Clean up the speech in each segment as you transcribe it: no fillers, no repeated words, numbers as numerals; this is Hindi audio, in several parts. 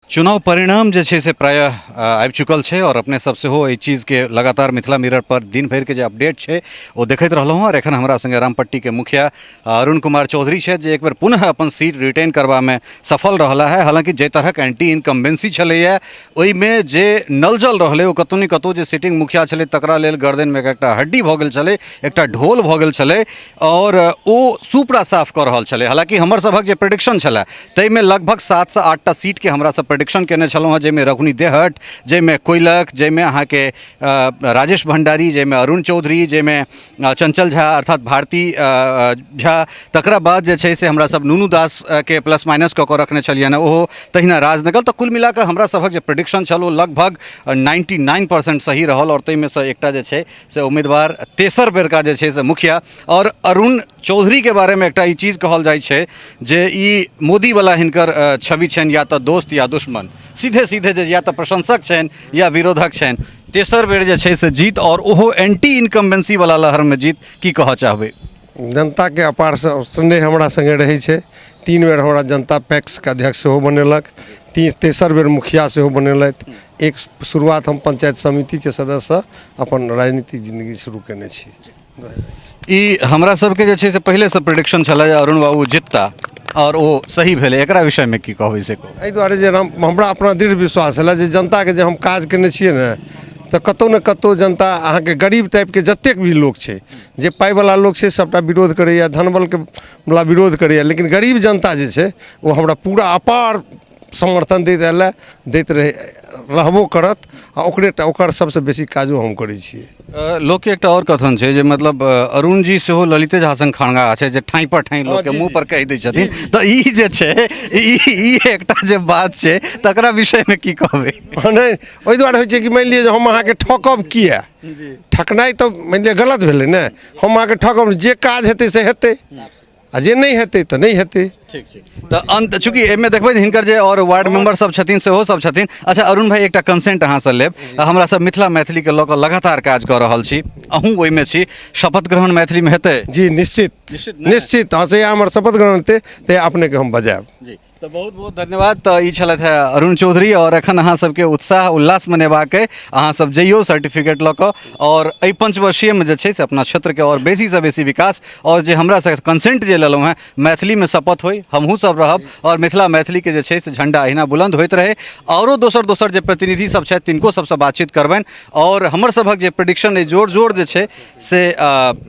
चुनाव परिणाम जे छै से प्रायः आबि चुकल छै और अपने सबसे हो एहि चीज़ के लगातार मिथिला मिरर पर दिन भर के जे अपडेट छै वो देखैत रहलहुँ और एखन हमरा संगे रामपट्टी के मुखिया अरुण कुमार चौधरी छै जे एक बेर पुनः अपन सीट रिटेन करबा में सफल रहला है। हालांकि जे तरहक एंटी इनकम्बेंसी छलैया ओहिमे जे नलजल रहलै ओ कतौ ने कतौ जे सिटिंग मुखिया छलै तकरा लेल गर्दन में एकटा हड्डी भऽ गेल छलै, एकटा ढोल भऽ गेल छलै और ओ सुपड़ा साफ कऽ रहल छलै। हालांकि हमर सभक जे प्रेडिक्शन छलै ताहिमे लगभग 7 से 8टा सीट के हमरा सब प्रेडिक्शन केने छलहुँ हँ, जाहिमे रघुनी देहट, जाहिमे कोयलक, जाहिमे अहाँके राजेश भंडारी, जाहिमे अरुण चौधरी, जाहिमे चंचल झा अर्थात भारती झा, तकरा बाद जे छै से हमरा सब नुनू दास के प्लस माइनस कऽ कऽ रखने छलियनि ओहो तहिना राजनगर। तऽ कुल मिला कऽ हमरा सभक जे प्रेडिक्शन छल ओ लगभग 99% सही रहल और ताहिमे से एकटा जे छै से उम्मीदवार तेसर बेरका जे छै से मुखिया और अरुण चौधरी के बारे में एकटा ई चीज़ कहल जाइ छै जे ई मोदी वाला हिनकर छवि छनि, या तऽ दोस्त या दुश्मन, सीधे सीधे जे या तऽ प्रशंसक छनि या विरोधक छनि। तेसर बेर जे छै से जीत और ओहो एंटी इनकम्बेंसी वाला लहर में जीत, की कहऽ चाहबै? जनता के अपार स्नेह हमरा संगे रहै छै। 3 बेर हमरा जनता पैक्स के अध्यक्ष सेहो बनेलक, तेसर बेर मुखिया सेहो बनेलथि। एक शुरुआत हम पंचायत समिति के सदस्य अपन राजनीतिक जिंदगी शुरू केने छी। ई हमरा सबके जे छै से पहले से प्रेडिक्शन छलै अरुण बाबू जितता और वो सही भेलै, एकरा विषय में की कहबै से कहू? एहि दुआरे जे हमरा अपना दृढ़ विश्वास छलै जे जनता के जे हम काज केने छियै ने तऽ कतौ ने कतौ जनता अहाँके गरीब टाइप के जतेक भी लोग छै, जे पाइ वाला लोग छै सबटा विरोध करैया, धनबल के वाला विरोध करैया, लेकिन गरीब जनता जे छै वो हमरा पूरा अपार समर्थन दैत रहबो करत आ ओकर सबसे बेसी काजो हम करै छियै। लोक के एकटा और कथन छै जे मतलब अरुण जी सेहो ललिते झा संग खड़गा छै जे ठाई पर ठाई लोक के मुंह पर कहि दै छथिन। तऽ ई जे छै ई एकटा जे बात छै तकरा विषय में की कहबै? नहीं, ओहि दुआरे होइ छै कि मानि लिअ जे हम अहाँके ठकब किया, ठकनाइ तऽ मानि लिअ गलत भेलै ने। हम अहाँके ठकब, जे काज हेतै से हेतै आ जे नहीं हेतै तऽ नहीं हेतै। ठीक ठीक। तऽ अंत चूँकि एहिमे देखबै हिनकर जे और वार्ड मेंबर सब छथिन सेहो सब छथिन। अच्छा अरुण भाई, एकटा कंसेंट अहाँ से लेब, हमरा सब मिथिला मैथिली के लऽ कऽ लगातार काज कऽ रहल छी, अहूँ ओहिमे छी, शपथ ग्रहण मैथिली में हेतै? जी निश्चित निश्चित। हाँ से हमर शपथ ग्रहण हेतै तऽ अपने के हम बजायब जी। तो बहुत बहुत धन्यवाद। तो ई छलथि है अरुण चौधरी और एखन अहाँ सबके उत्साह उल्लास मनेबाक अइ, अहाँ सब जइयो सर्टिफिकेट लऽ कऽ और एहि पंचवर्षीय में जे छै से अपना क्षेत्र के और बेसी से बेसी विकास और जे हमरा से कंसेंट जे लेलहुँ हैं मैथिली में शपथ होय, हमहूँ सब रहब और मिथिला मैथिली के जे छै से झंडा अहिना बुलंद होइत रहे। औरो दोसर जे प्रतिनिधि सब छथि तिनको सबसे बातचीत करबनि और हमर सभक जे प्रेडिक्शन अइ जोड़ जे छै से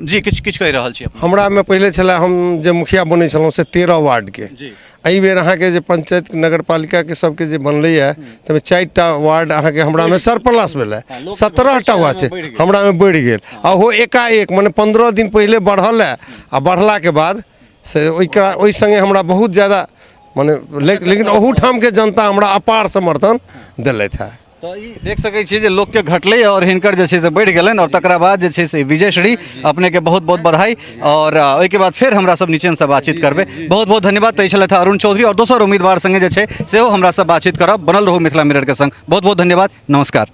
जी किछु कहि रहल छी। हमरा में पहले छलै हम जे मुखिया बनै छलहुँ से 13 वार्ड के, एहि बेर अहाँके जे पंचायत नगर पालिका के सबके जे बनलैया ताहिमे 4टा वार्ड अहाँके हमरा में सरप्लस भेलै, 17टा हुआ छै हमरा में बढ़ि गेल आ वो एकाएक मने 15 दिन पहले बढ़ल है आ बढ़ला के बाद से ओहि संगे हमरा बहुत ज़्यादा मने लेकिन ओहूठाम के जनता हमरा अपार समर्थन दिलथि है। तो ई देख सकै छियै जे लोक के घटलै और हिनकर जे छै से बढ़ि गेलनि और तकरा बाद जे छै से विजयश्री अपने के बहुत बहुत बधाई और ओहिके बाद फेर हमरा सब नीचे से बातचीत करबै। बहुत बहुत धन्यवाद। तो छलथि अरुण चौधरी और दोसर उम्मीदवार संगे जे छै सेहो हमरा सब बातचीत करब। बनल रहू मिथिला मिरर के संग। बहुत बहुत धन्यवाद, नमस्कार।